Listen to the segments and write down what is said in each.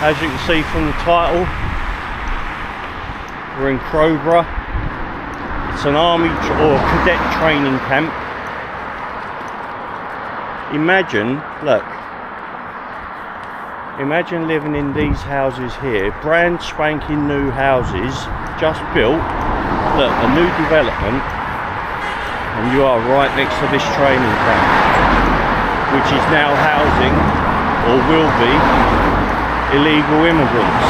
As you can see from the title, we're in Crowborough. It's an Army or Cadet Training Camp. Imagine, look, imagine living in these houses here, brand spanking new houses, just built. Look, a new development, and you are right next to this training camp, which is now housing, or will be, illegal immigrants.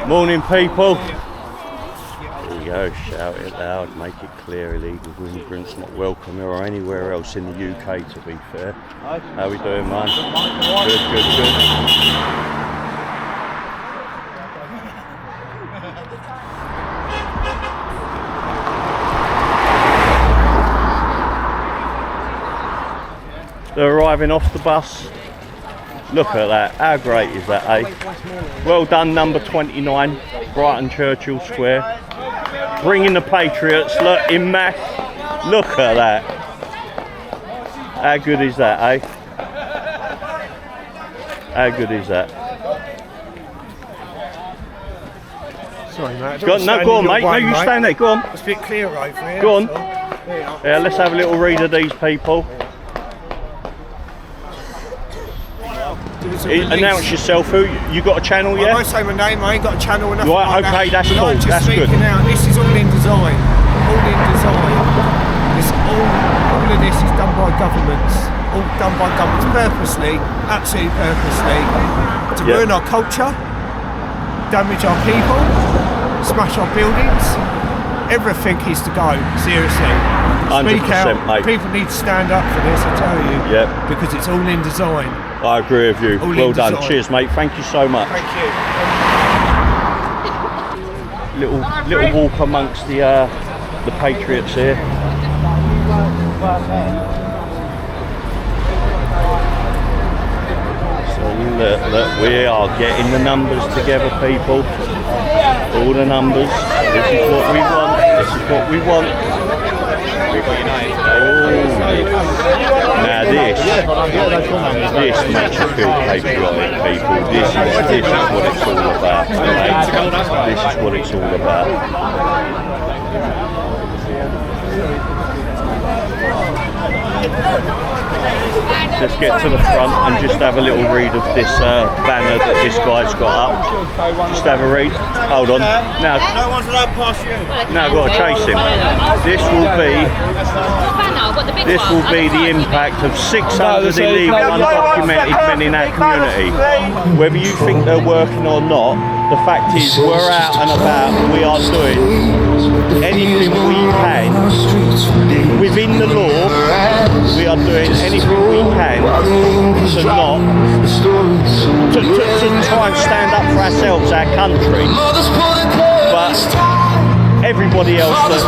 Morning, people. There you go, shout it loud, make it clear, illegal immigrants not welcome or anywhere else in the UK, to be fair. How we doing, man? Good, good, good. They're arriving off the bus. Look at that, how great is that, eh? Well done, number 29, Brighton Churchill Square. Bringing the Patriots, look, in mass. Look at that. How good is that, eh? How good is that? Sorry, mate. Go on, mate. No, you stand there, go on. It's a bit clearer over here. Go on. So. Yeah, let's have a little read of these people. Announce yourself. Who you got a channel yet? I won't say my name. I ain't got a channel or nothing. Right, like okay, that. that's cool. That's good. Out. This is all in design. All in design. All of this is done by governments. All done by governments purposely, absolutely purposely, to ruin our culture, damage our people, smash our buildings. Everything is to go. Seriously. Speak out. Mate. People need to stand up for this. I tell you. Yeah. Because it's all in design. I agree with you. Well done. Cheers, mate. Thank you so much. Thank you. Little walk amongst the Patriots here. So look, we are getting the numbers together, people. All the numbers. This is what we want. This is what we want. Now this makes you feel patriotic, people. This is what it's all about. This is what it's all about. Let's get to the front and just have a little read of this banner that this guy's got up. Just have a read. Hold on. Now, no one's allowed past you. Now I've got to chase him. This will be the impact of 600 illegal undocumented men in our community. Whether you think they're working or not, the fact is we're out and about and we are doing anything we can within the law. We are doing anything we can to not to try and stand up for ourselves, our country. But everybody else that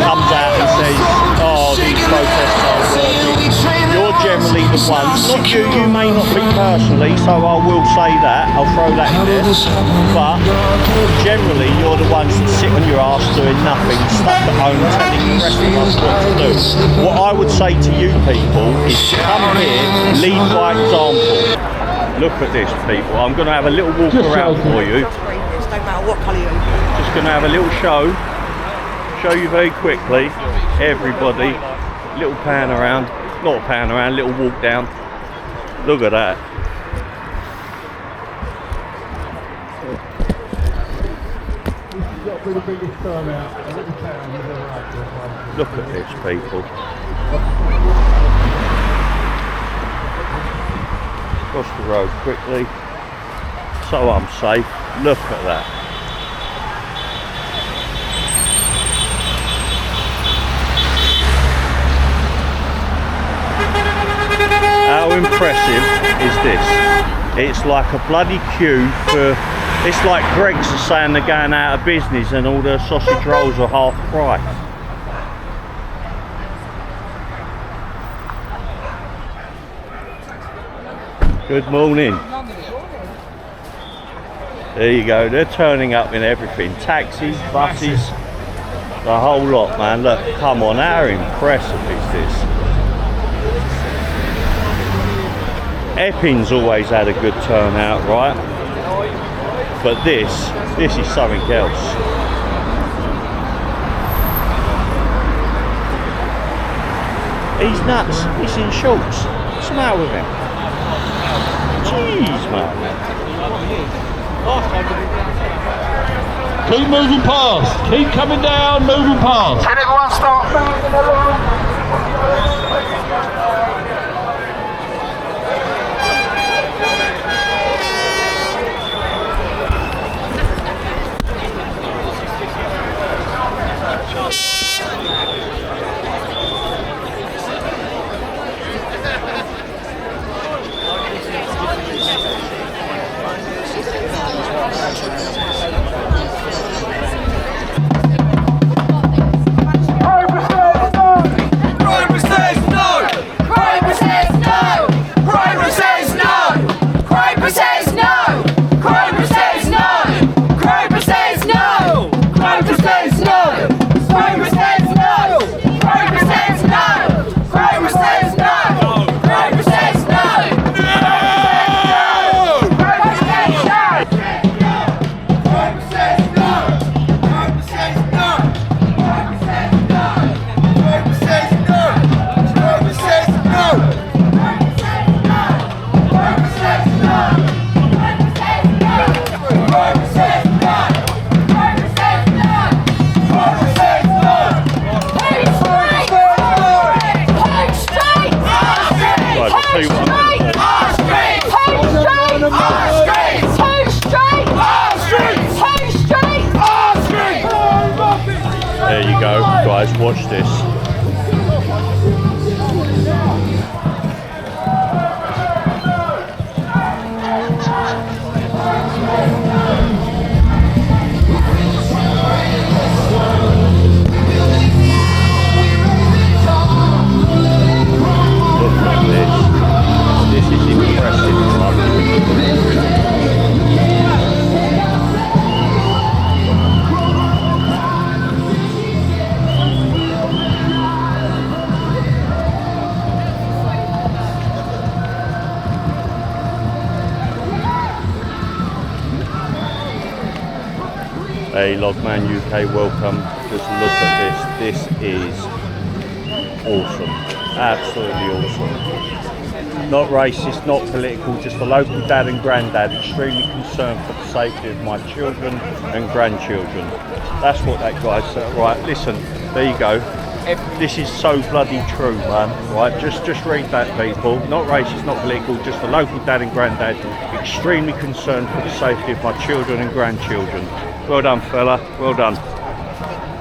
comes out and says, oh, these protests aren't working, you're generally the ones, not you, you may not be personally, so I will say that, I'll throw that in there, but generally you're the ones that sit on your arse doing nothing, stuck at home telling the rest of us what to do. What I would say to you people is come here, lead by example. Look at this, people. I'm going to have a little walk around for you. No matter what colour you are. Just going to have a little show you very quickly, everybody, little pan around, not a pan around, little walk down. Look at that. Look at this, people. Across the road quickly, so I'm safe. Look at that. How impressive is this? It's like a bloody queue for, it's like Greggs are saying they're going out of business and all the sausage rolls are half price. Good morning. There you go, they're turning up in everything. Taxis, buses, the whole lot, man. Look, come on, how impressive is this? Epping's always had a good turnout, right? But this is something else. He's nuts. He's in shorts. What's the matter with him? Jeez, man. Keep moving past. Keep coming down, moving past. Can everyone start moving along? There you go, guys, watch this. Look at this. This is impressive. Hey Logman UK, welcome. Just look at this. This is awesome. Absolutely awesome. Not racist, not political, just a local dad and granddad extremely concerned for the safety of my children and grandchildren. That's what that guy said. Right, listen, there you go. This is so bloody true, man. Right, just read that, people. Not racist, not political, just a local dad and granddad extremely concerned for the safety of my children and grandchildren. Well done, fella. Well done.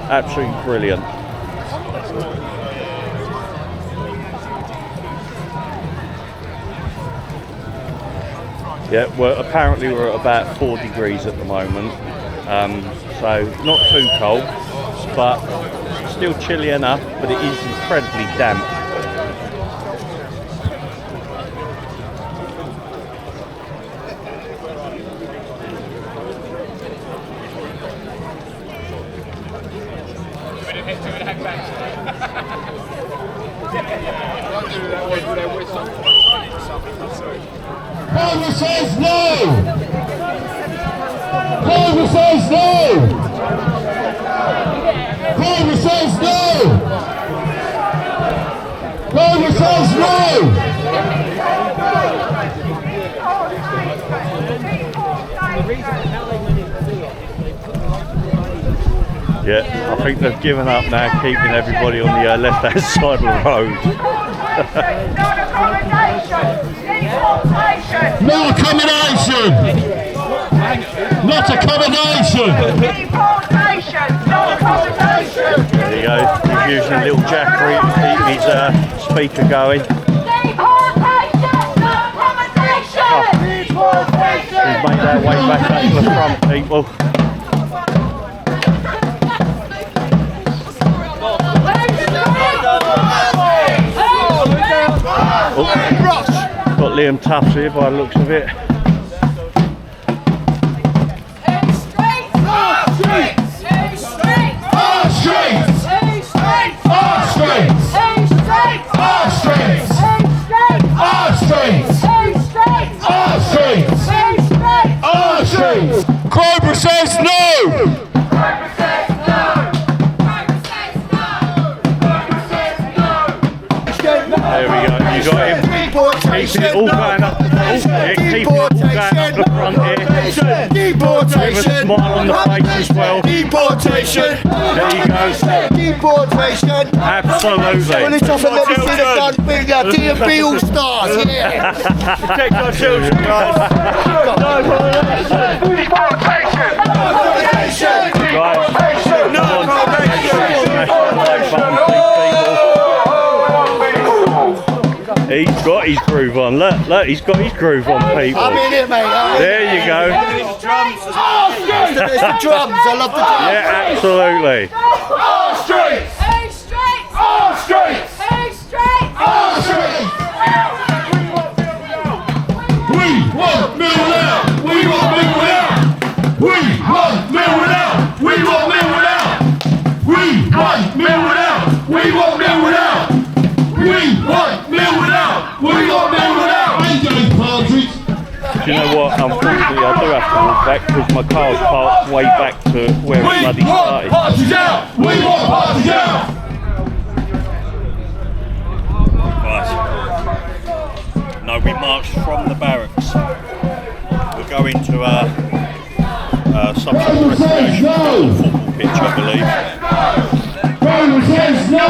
Absolutely brilliant. Yeah, well, apparently we're at about 4 degrees at the moment, so not too cold, but still chilly enough, but it is incredibly damp. Congress says no! Congress says no! Congress says no! Congress says no! Yeah, I think they've given up now, keeping everybody on the left-hand side of the road. No accommodation! Not accommodation! There you go, he's using a little jackery to keep his speaker going. He's made our way back up to the front, people. Oh, got Liam Tufts here by the looks of it. Keeping it all going up the front here. Keeping it all going up the front here. With a smile on the face as well. Deportation. There you go. Deportation. Absolutely. Well, it's off and let me see the gun finger. D&B All Stars, yeah. Protect our children, guys. He's got his groove on. Look, he's got his groove on, people. I'm in it, mate. There you go. It's the drums. I love the drums. Yeah, absolutely. Our streets! Hey, straight! Our streets! Hey, straight! Our streets! We want Mill out! We want Mill out! We want Mill out! We want Mill out! We want Mill out! We want Mill out! We want Mill out! We want Mill out! AJ Partridge! Do you know what? Unfortunately, I do have to walk back because my car's parked way back to where it bloody started. Partridge out! We want Partridge out! Right. No, we marched from the barracks. We're going to some sort of investigation on the football pitch, I believe. Roman says no!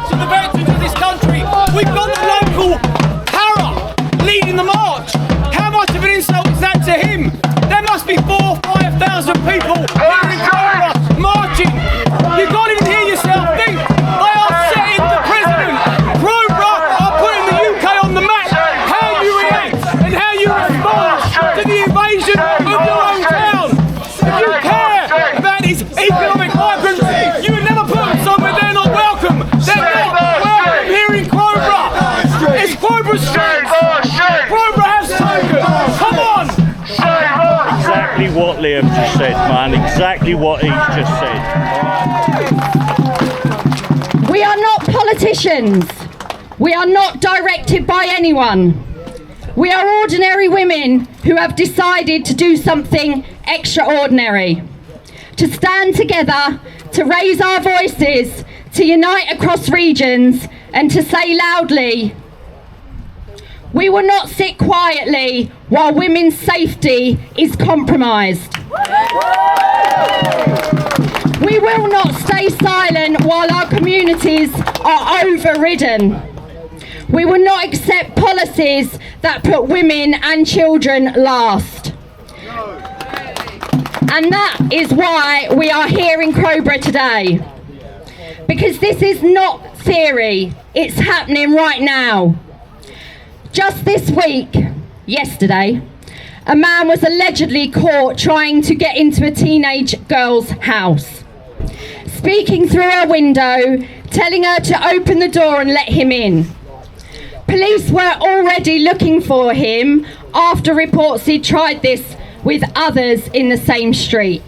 To the veterans of this country, we've got the local para leading the march. How much of an insult is that to him? There must be 4,000 or 5,000 people here in Crowborough marching. You can't even hear yourself think. They are setting the president. Crowborough are putting the UK on the map. How you react and how you respond to the invasion of your own town. If you care about his economic vibrancy, you would never put them somewhere they're not welcome. They're not welcome here in Crowborough. It's Crowborough Street. Crowborough has spoken. Come on. Exactly what Liam just said, man. Exactly what he's just said. We are not politicians. We are not directed by anyone. We are ordinary women who have decided to do something extraordinary. To stand together, to raise our voices, to unite across regions, and to say loudly, we will not sit quietly while women's safety is compromised. We will not stay silent while our communities are overridden. We will not accept policies that put women and children last. And that is why we are here in Crowborough today. Because this is not theory, it's happening right now. Just this week, yesterday, a man was allegedly caught trying to get into a teenage girl's house. Speaking through her window, telling her to open the door and let him in. Police were already looking for him after reports he'd tried this with others in the same street.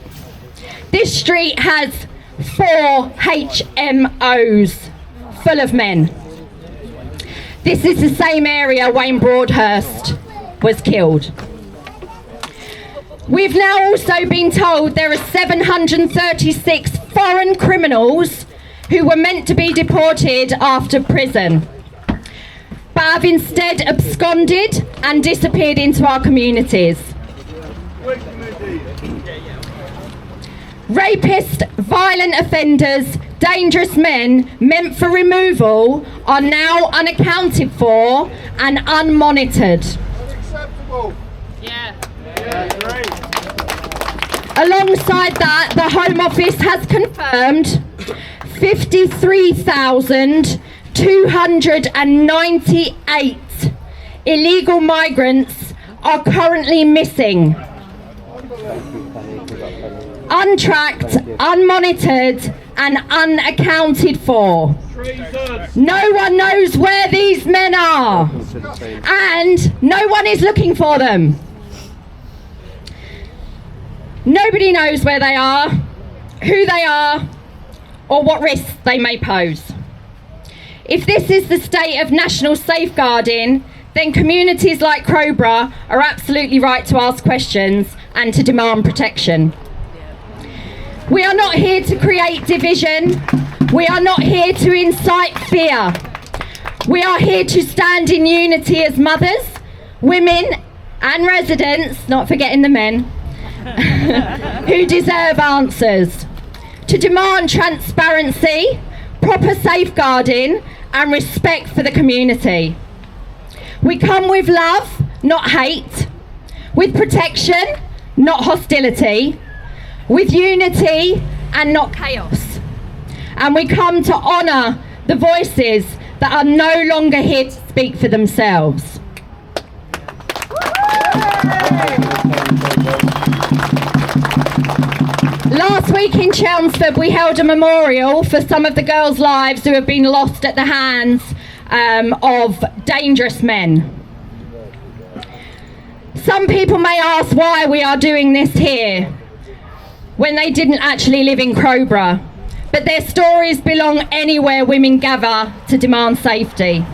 This street has 4 HMOs full of men. This is the same area Wayne Broadhurst was killed. We've now also been told there are 736 foreign criminals who were meant to be deported after prison, but have instead absconded and disappeared into our communities. Rapists, violent offenders, dangerous men meant for removal are now unaccounted for and unmonitored. Alongside that, the Home Office has confirmed 53,298 illegal migrants are currently missing. Untracked, unmonitored and unaccounted for. No one knows where these men are and no one is looking for them. Nobody knows where they are, who they are, or what risks they may pose. If this is the state of national safeguarding, then communities like Crowborough are absolutely right to ask questions and to demand protection. We are not here to create division. We are not here to incite fear. We are here to stand in unity as mothers, women and residents, not forgetting the men, who deserve answers. To demand transparency, proper safeguarding and respect for the community. We come with love, not hate, with protection, not hostility, with unity and not chaos. And we come to honour the voices that are no longer here to speak for themselves. Last week in Chelmsford we held a memorial for some of the girls' lives who have been lost at the hands of dangerous men. Some people may ask why we are doing this here when they didn't actually live in Crowborough, but their stories belong anywhere women gather to demand safety.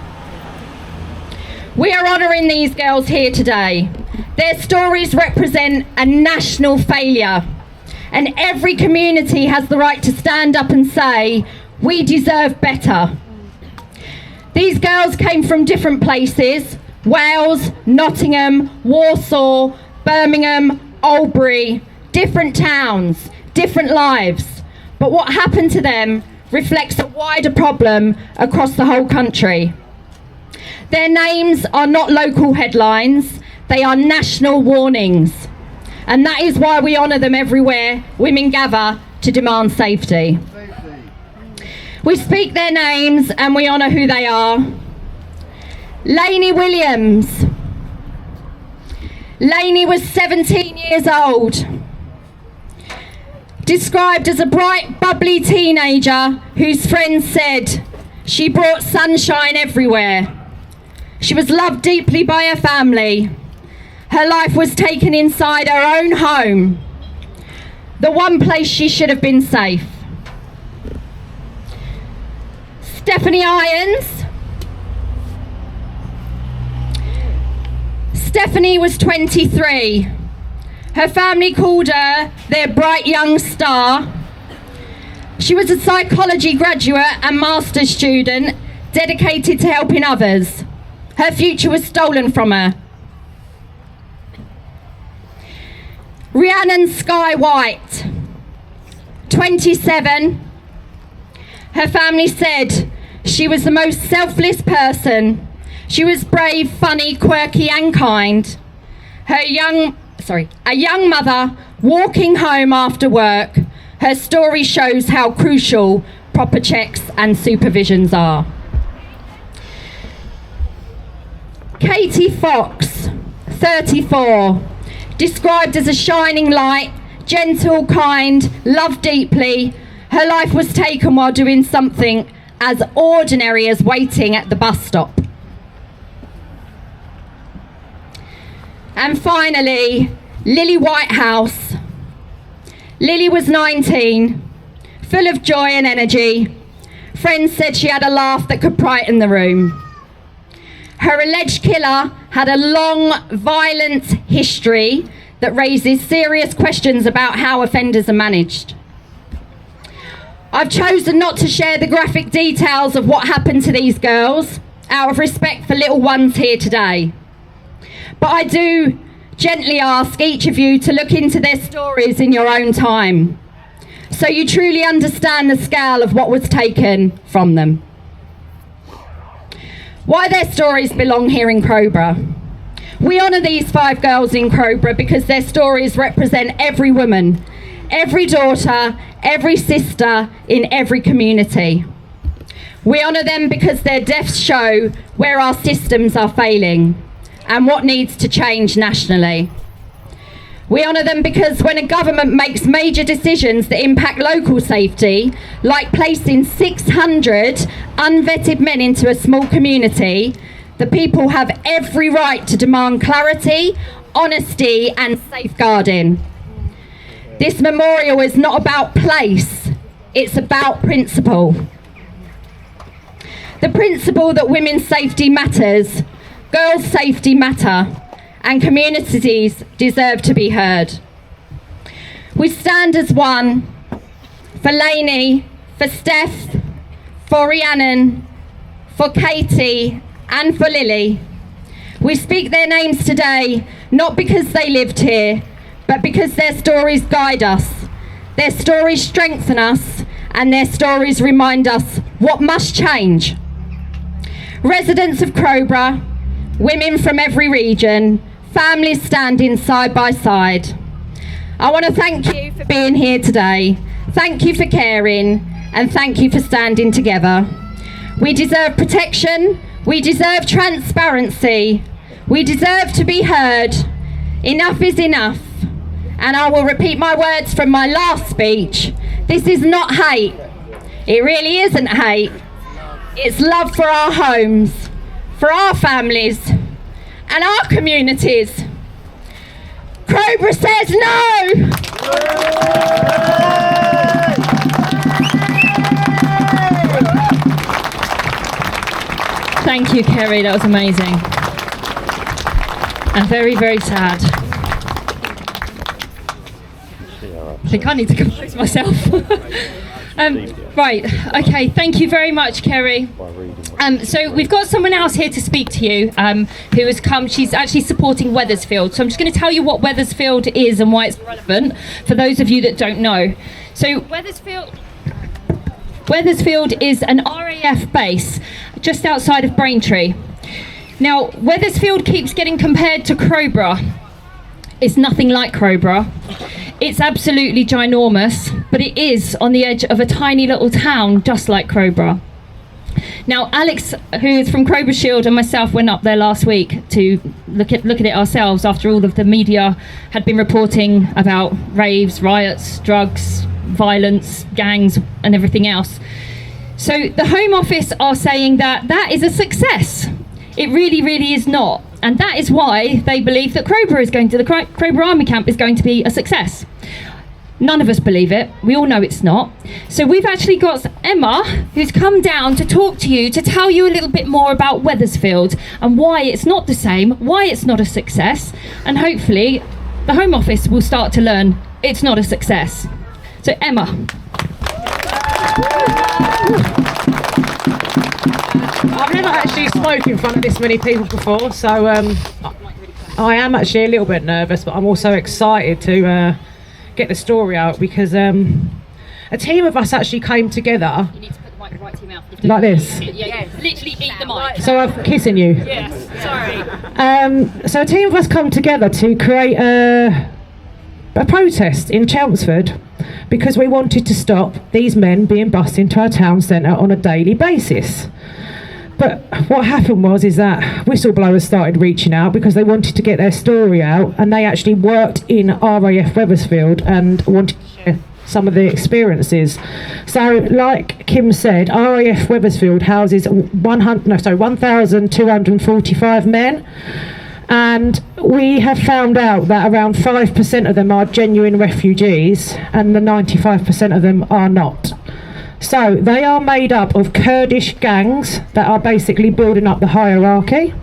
We are honouring these girls here today. Their stories represent a national failure, and every community has the right to stand up and say, we deserve better. These girls came from different places: Wales, Nottingham, Warsaw, Birmingham, Albury, different towns, different lives. But what happened to them reflects a wider problem across the whole country. Their names are not local headlines, they are national warnings. And that is why we honour them everywhere women gather to demand safety. We speak their names and we honour who they are. Lainey Williams. Lainey was 17 years old. Described as a bright, bubbly teenager whose friends said she brought sunshine everywhere. She was loved deeply by her family. Her life was taken inside her own home, the one place she should have been safe. Stephanie Irons. Stephanie was 23. Her family called her their bright young star. She was a psychology graduate and master's student dedicated to helping others. Her future was stolen from her. Rhiannon Sky White, 27. Her family said she was the most selfless person. She was brave, funny, quirky and kind. A young mother walking home after work. Her story shows how crucial proper checks and supervisions are. Katie Fox, 34. Described as a shining light, gentle, kind, loved deeply. Her life was taken while doing something as ordinary as waiting at the bus stop. And finally, Lily Whitehouse. Lily was 19, full of joy and energy. Friends said she had a laugh that could brighten the room. Her alleged killer had a long, violent history that raises serious questions about how offenders are managed. I've chosen not to share the graphic details of what happened to these girls out of respect for little ones here today. But I do gently ask each of you to look into their stories in your own time, so you truly understand the scale of what was taken from them. Why their stories belong here in Crowborough. We honour these 5 girls in Crowborough because their stories represent every woman, every daughter, every sister in every community. We honour them because their deaths show where our systems are failing and what needs to change nationally. We honour them because when a government makes major decisions that impact local safety, like placing 600 unvetted men into a small community, the people have every right to demand clarity, honesty and safeguarding. This memorial is not about place, it's about principle. The principle that women's safety matters, girls' safety matter, and communities deserve to be heard. We stand as one, for Lainey, for Steph, for Rhiannon, for Katie, and for Lily. We speak their names today, not because they lived here, but because their stories guide us. Their stories strengthen us, and their stories remind us what must change. Residents of Crowborough, women from every region, families standing side by side. I want to thank you for being here today. Thank you for caring, and thank you for standing together. We deserve protection, we deserve transparency, we deserve to be heard. Enough is enough. And I will repeat my words from my last speech. This is not hate. It really isn't hate. It's love for our homes, for our families, and our communities. Crowborough says no! Thank you, Kerry, that was amazing. And very, very sad. I think I need to compose myself. Right, okay, thank you very much, Kerry. So we've got someone else here to speak to you who has come. She's actually supporting Wethersfield. So I'm just going to tell you what Wethersfield is and why it's relevant for those of you that don't know. So Wethersfield is an RAF base just outside of Braintree. Now, Wethersfield keeps getting compared to Crowborough. It's nothing like Crowborough. It's absolutely ginormous, but it is on the edge of a tiny little town just like Crowborough. Now, Alex, who is from Crowborough Shield, and myself went up there last week to look at it ourselves after all of the media had been reporting about raves, riots, drugs, violence, gangs and everything else. So the Home Office are saying that that is a success. It really, really is not. And that is why they believe that the Crowborough Army Camp is going to be a success. None of us believe it. We all know it's not. So we've actually got Emma, who's come down to talk to you, to tell you a little bit more about Wethersfield and why it's not the same, why it's not a success, and hopefully the Home Office will start to learn it's not a success. So Emma. I've never actually spoke in front of this many people before, so I am actually a little bit nervous, but I'm also excited to get the story out because a team of us actually came together. You need to put the mic right to your mouth. Like this? Yeah, literally eat the mic. So I'm kissing you. Yes, sorry. So a team of us come together to create a protest in Chelmsford because we wanted to stop these men being bussed into our town centre on a daily basis. But what happened is that whistleblowers started reaching out because they wanted to get their story out, and they actually worked in RAF Wethersfield and wanted to share some of the experiences. So like Kim said, RAF Wethersfield houses 1,245 men, and we have found out that around 5% of them are genuine refugees and the 95% of them are not. So they are made up of Kurdish gangs that are basically building up the hierarchy.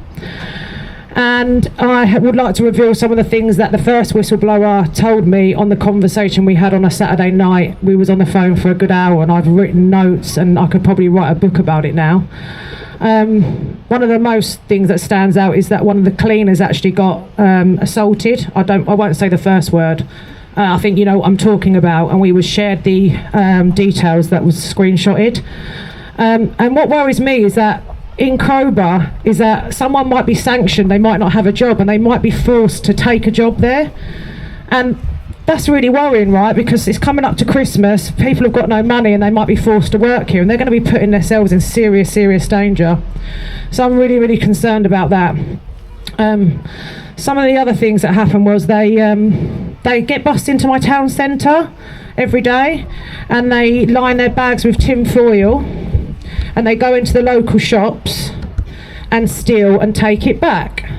And I would like to reveal some of the things that the first whistleblower told me on the conversation we had on a Saturday night. We was on the phone for a good hour and I've written notes and I could probably write a book about it now. One of the most things that stands out is that one of the cleaners actually got assaulted. I won't say the first word. I think you know what I'm talking about, and we was shared the details that was screenshotted. And what worries me is that in Crowborough is that someone might be sanctioned, they might not have a job, and they might be forced to take a job there. And that's really worrying, right? Because it's coming up to Christmas, people have got no money and they might be forced to work here, and they're going to be putting themselves in serious, serious danger. So I'm really, really concerned about that. Some of the other things that happened was they get bussed into my town centre every day and they line their bags with tin foil and they go into the local shops and steal and take it back.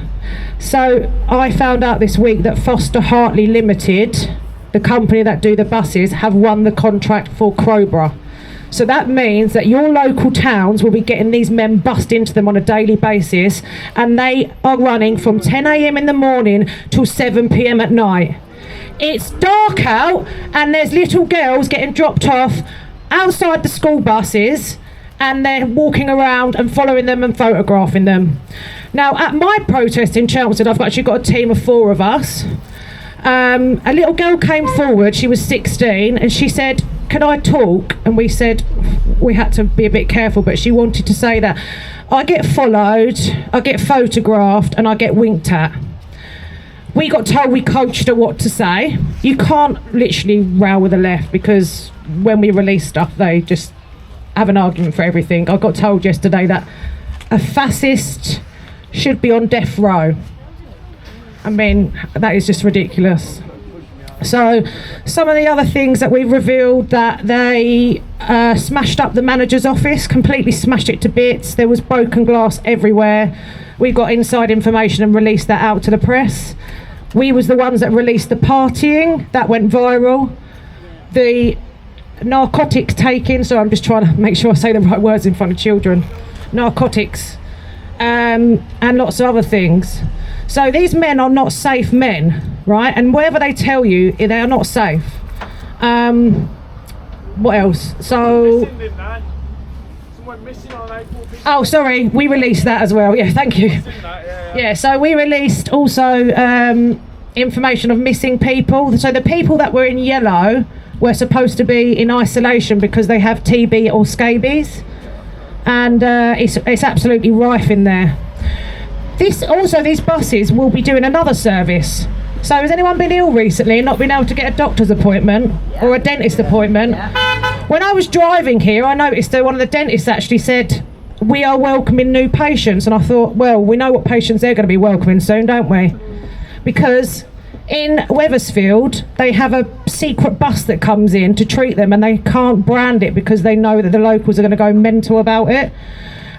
So I found out this week that Foster Hartley Limited, the company that do the buses, have won the contract for Crowborough. So that means that your local towns will be getting these men bussed into them on a daily basis, and they are running from 10 a.m. in the morning till 7 p.m. at night. It's dark out and there's little girls getting dropped off outside the school buses and they're walking around and following them and photographing them. Now, at my protest in Chelmsford, I've actually got a team of 4 of us. A little girl came forward, she was 16, and she said, "Can I talk?" And we said we had to be a bit careful, but she wanted to say that I get followed, I get photographed, and I get winked at. We got told, we coached her what to say. You can't literally row with the left, because when we release stuff, they just have an argument for everything. I got told yesterday that a fascist should be on death row. I mean, that is just ridiculous. So some of the other things that we revealed, that they smashed up the manager's office, completely smashed it to bits. There was broken glass everywhere. We got inside information and released that out to the press. We was the ones that released the partying, that went viral. The narcotics taking, so I'm just trying to make sure I say the right words in front of children. Narcotics, and lots of other things. So these men are not safe men, right? And whatever they tell you, they are not safe. What else? So, oh, sorry, we released that as well. Yeah, thank you. Yeah, so we released also information of missing people. So the people that were in yellow were supposed to be in isolation because they have TB or scabies, and it's absolutely rife in there. These buses will be doing another service. So has anyone been ill recently and not been able to get a doctor's appointment or a dentist appointment? When I was driving here, I noticed that one of the dentists actually said, "We are welcoming new patients," and I thought, well, we know what patients they're going to be welcoming soon, don't we? Because in Wethersfield, they have a secret bus that comes in to treat them, and they can't brand it because they know that the locals are going to go mental about it.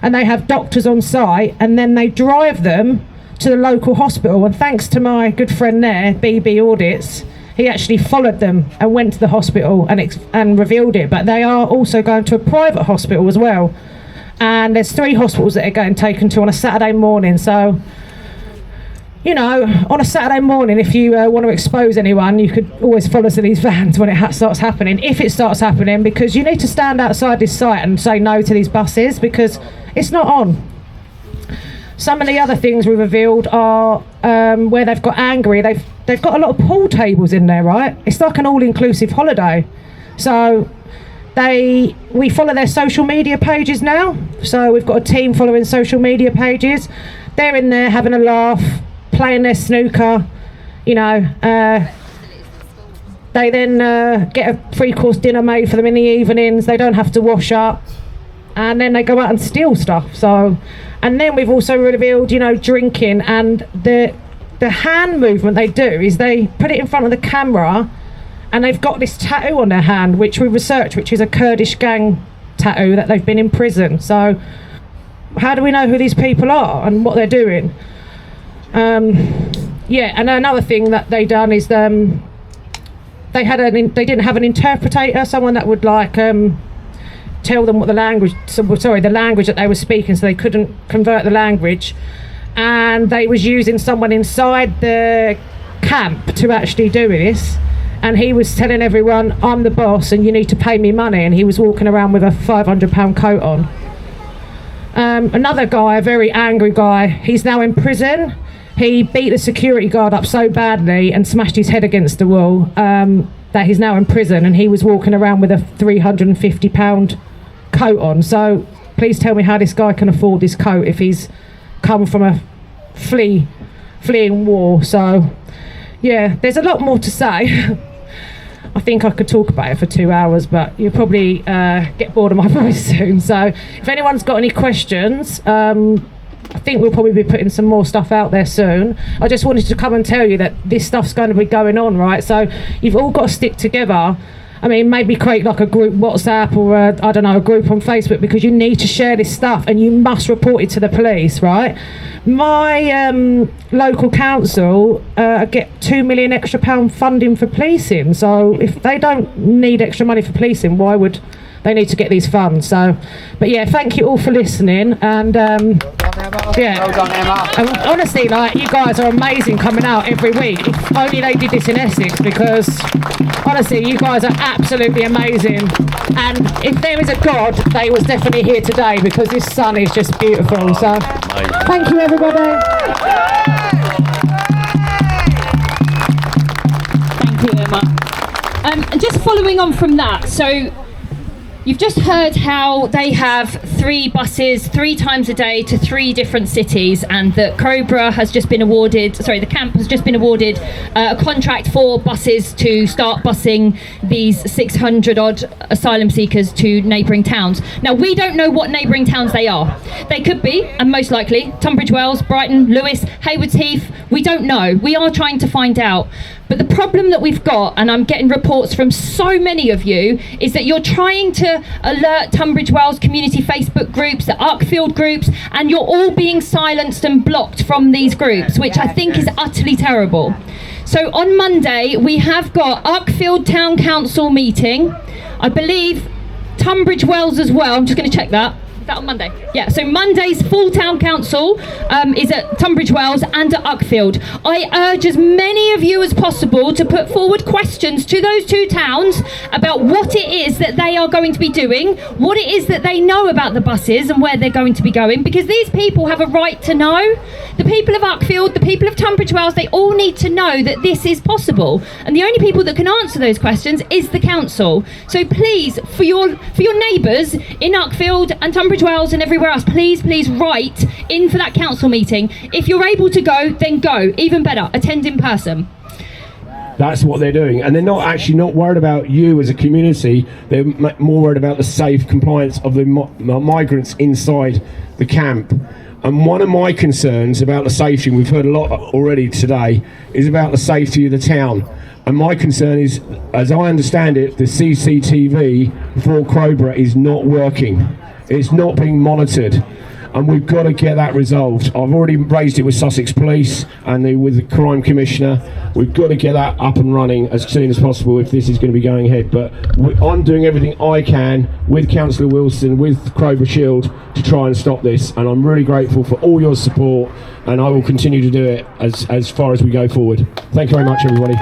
And they have doctors on site, and then they drive them to the local hospital. And thanks to my good friend there, BB Audits, he actually followed them and went to the hospital and revealed it. But they are also going to a private hospital as well. And there's 3 hospitals that are getting taken to on a Saturday morning. So, you know, on a Saturday morning, if you want to expose anyone, you could always follow to these vans when it starts happening, if it starts happening, because you need to stand outside this site and say no to these buses, because it's not on. Some of the other things we revealed are where they've got angry. They've got a lot of pool tables in there, right? It's like an all-inclusive holiday. So we follow their social media pages now. So we've got a team following social media pages. They're in there having a laugh, playing their snooker, you know. They then get a 3-course dinner made for them in the evenings. They don't have to wash up, and then they go out and steal stuff. So, and then we've also revealed, you know, drinking, and the hand movement they do is they put it in front of the camera, and they've got this tattoo on their hand, which we researched, which is a Kurdish gang tattoo that they've been in prison. So, how do we know who these people are and what they're doing? Yeah, and another thing that they done is they didn't have an interpreter, someone that would like tell them what the language that they were speaking, so they couldn't convert the language, and they was using someone inside the camp to actually do this, and he was telling everyone, "I'm the boss and you need to pay me money," and he was walking around with a £500 coat on. Another guy, a very angry guy, he's now in prison. He beat the security guard up so badly and smashed his head against the wall that he's now in prison, and he was walking around with a £350 coat on. So please tell me how this guy can afford this coat if he's come from a fleeing war. So yeah, there's a lot more to say. I think I could talk about it for 2 hours, but you'll probably get bored of my voice soon. So if anyone's got any questions, I think we'll probably be putting some more stuff out there soon. I just wanted to come and tell you that this stuff's going to be going on, right? So you've all got to stick together. I mean, maybe create like a group WhatsApp or a group on Facebook, because you need to share this stuff and you must report it to the police, right? My local council get £2 million extra funding for policing. So if they don't need extra money for policing, why would they need to get these funds? So, but yeah, thank you all for listening, and Yeah. Well done, Emma. And honestly, like, you guys are amazing coming out every week. If only they did this in Essex, because honestly, you guys are absolutely amazing. And if there is a God, they was definitely here today, because this sun is just beautiful. So, thank you, everybody. Thank you, Emma. And just following on from that, so you've just heard how they have 3 buses 3 times a day to 3 different cities, and that Crowborough has just been awarded, the camp has just been awarded a contract for buses to start busing these 600 odd asylum seekers to neighbouring towns. Now, we don't know what neighbouring towns they are. They could be, and most likely, Tunbridge Wells, Brighton, Lewis, Haywards Heath. We don't know. We are trying to find out. But the problem that we've got, and I'm getting reports from so many of you, is that you're trying to alert Tunbridge Wells community Facebook groups, the Uckfield groups, and you're all being silenced and blocked from these groups, which I think is utterly terrible. So on Monday, we have got Uckfield Town Council meeting. I believe Tunbridge Wells as well. I'm just going to check that. Is that on Monday? Yeah, so Monday's full town council is at Tunbridge Wells and at Uckfield. I urge as many of you as possible to put forward questions to those 2 towns about what it is that they are going to be doing, what it is that they know about the buses and where they're going to be going, because these people have a right to know. The people of Uckfield, the people of Tunbridge Wells, they all need to know that this is possible. And the only people that can answer those questions is the council. So please, for your neighbours in Uckfield and Tunbridge Wells and everywhere else, please write in for that council meeting. If you're able to go, then go. Even better, attend in person. That's what they're doing, and they're not worried about you as a community. They're more worried about the safe compliance of the migrants inside the camp. And one of my concerns about the safety, and we've heard a lot already today, is about the safety of the town. And my concern is, as I understand it, the CCTV for Crowborough is not working. It's not being monitored, and we've got to get that resolved. I've already raised it with Sussex Police and with the Crime Commissioner. We've got to get that up and running as soon as possible if this is going to be going ahead. But I'm doing everything I can with Councillor Wilson, with Crowborough Shield, to try and stop this. And I'm really grateful for all your support, and I will continue to do it as far as we go forward. Thank you very much, everybody.